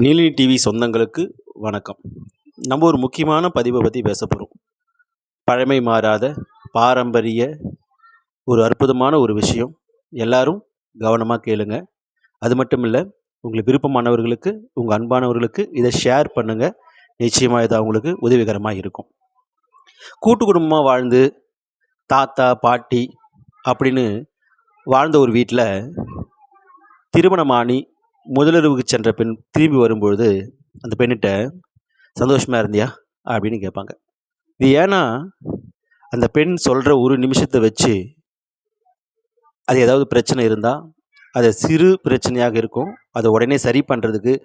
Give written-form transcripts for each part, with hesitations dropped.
நீலினி TV சொந்தங்களுக்கு வணக்கம். நம்ம ஒரு முக்கியமான பதிவை பற்றி பேச போகிறோம். பழமை மாறாத பாரம்பரிய ஒரு அற்புதமான ஒரு விஷயம். எல்லாரும் கவனமாக கேளுங்க. அது மட்டும் இல்லை, உங்களுக்கு விருப்பமானவர்களுக்கு, உங்கள் அன்பானவர்களுக்கு இதை ஷேர் பண்ணுங்கள். நிச்சயமாக இது அவங்களுக்கு உதவிகரமாக இருக்கும். கூட்டு குடும்பமாக வாழ்ந்து தாத்தா பாட்டி அப்படின்னு வாழ்ந்த ஒரு வீட்டில் திருமணமானி முதலிரவுக்கு சென்ற பெண் திரும்பி வரும்பொழுது அந்த பெண்ணிட்ட சந்தோஷமாக இருந்தியா அப்படின்னு கேட்பாங்க. இது ஏன்னா அந்த பெண் சொல்கிற ஒரு நிமிஷத்தை வச்சு அது ஏதாவது பிரச்சனை இருந்தால் அது சிறு பிரச்சனையாக இருக்கும். அதை உடனே சரி பண்ணுறதுக்கு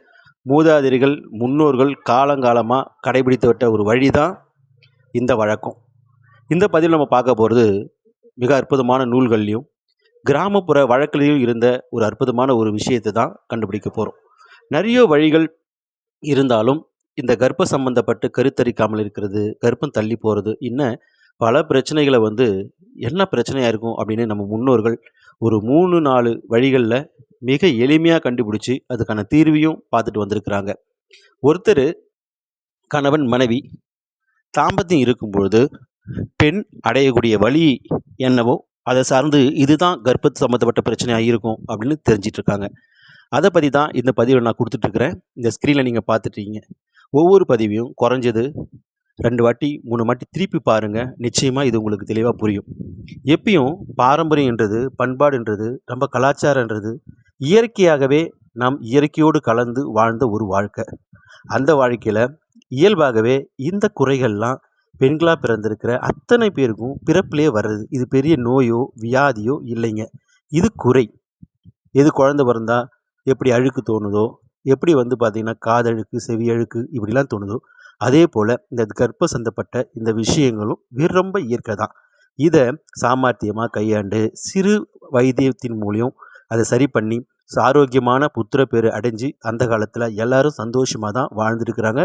மூதாதையர்கள் முன்னோர்கள் காலங்காலமாக கடைபிடித்து விட்ட ஒரு வழி தான் இந்த வழக்கம். இந்த பதிவில் நம்ம பார்க்க போகிறது மிக அற்புதமான நூல்கள்லையும் கிராமப்புற வழக்கிலையும் இருந்த ஒரு அற்புதமான ஒரு விஷயத்தை தான் கண்டுபிடிக்க போகிறோம். நிறைய வழிகள் இருந்தாலும் இந்த கர்ப்ப சம்பந்தப்பட்டு கருத்தரிக்காமல் இருக்கிறது, கர்ப்பம் தள்ளி போகிறது, இன்னும் பல பிரச்சனைகளை என்ன பிரச்சனையாக இருக்கும் அப்படின்னு நம்ம முன்னோர்கள் ஒரு 3-4 வழிகளில் மிக எளிமையாக கண்டுபிடிச்சி அதுக்கான தீர்வையும் பார்த்துட்டு வந்திருக்கிறாங்க. ஒருத்தர் கணவன் மனைவி தாம்பத்தியம் இருக்கும்பொழுது பெண் அடையக்கூடிய வழி என்னவோ அதை சார்ந்து இதுதான் கர்ப்பத்து சம்மந்தப்பட்ட பிரச்சனையாக இருக்கும் அப்படின்னு தெரிஞ்சிட்டு இருக்காங்க. அதை பற்றி தான் இந்த பதிவில் நான் கொடுத்துட்ருக்கிறேன். இந்த ஸ்க்ரீனில் நீங்கள் பார்த்துட்ருக்கீங்க. ஒவ்வொரு பதிவையும் குறைஞ்சது 2 வாட்டி 3 வாட்டி திருப்பி பாருங்கள். நிச்சயமாக இது உங்களுக்கு தெளிவாக புரியும். எப்பயும் பாரம்பரியன்றது, பண்பாடுன்றது, நம்ம கலாச்சாரன்றது இயற்கையாகவே நாம் இயற்கையோடு கலந்து வாழ்ந்த ஒரு வாழ்க்கை. அந்த வாழ்க்கையில் இயல்பாகவே இந்த குறைகள்லாம் பெண்களாக பிறந்திருக்கிற அத்தனை பேருக்கும் பிறப்பிலே வர்றது. இது பெரிய நோயோ வியாதியோ இல்லைங்க. இது குறை. எது குழந்தை பிறந்தா எப்படி அழுக்கு தோணுதோ, எப்படி பார்த்திங்கன்னா காதழுக்கு செவி அழுக்கு இப்படிலாம் தோணுதோ, அதே போல் இந்த கர்ப்ப சந்தப்பட்ட இந்த விஷயங்களும் ரொம்ப இயற்கை தான். இதை சாமர்த்தியமாக கையாண்டு சிறு வைத்தியத்தின் மூலியம் அதை சரி பண்ணி ஆரோக்கியமான புத்திர பேர் அடைஞ்சு அந்த காலத்தில் எல்லாரும் சந்தோஷமாக தான் வாழ்ந்துருக்கிறாங்க.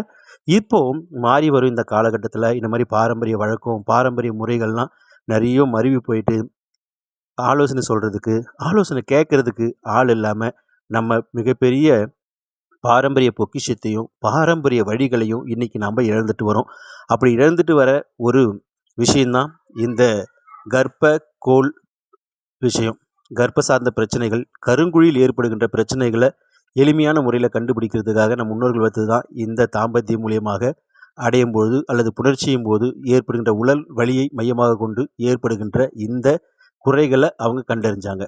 இப்போது மாறி வரும் இந்த காலகட்டத்தில் இந்த மாதிரி பாரம்பரிய வழக்கம், பாரம்பரிய முறைகள்லாம் நிறைய மருவி போயிட்டு ஆலோசனை சொல்கிறதுக்கு, ஆலோசனை கேட்குறதுக்கு ஆள் இல்லாமல் நம்ம மிகப்பெரிய பாரம்பரிய பொக்கிஷத்தையும் பாரம்பரிய வழிகளையும் இன்றைக்கி நம்ம இழந்துட்டு வரோம். அப்படி இழந்துட்டு வர ஒரு விஷயந்தான் இந்த கர்ப்ப கோல் விஷயம். கர்ப்ப சார்ந்த பிரச்சனைகள், கருங்குழியில் ஏற்படுகின்ற பிரச்சனைகளை எளிமையான முறையில் கண்டுபிடிக்கிறதுக்காக நம் முன்னோர்கள் வைத்தது தான் இந்த தாம்பத்தியம் மூலியமாக அடையும் பொழுது அல்லது புணர்ச்சியும் போது ஏற்படுகின்ற உடல் வலியை மையமாக கொண்டு ஏற்படுகின்ற இந்த குறைகளை அவங்க கண்டறிஞ்சாங்க.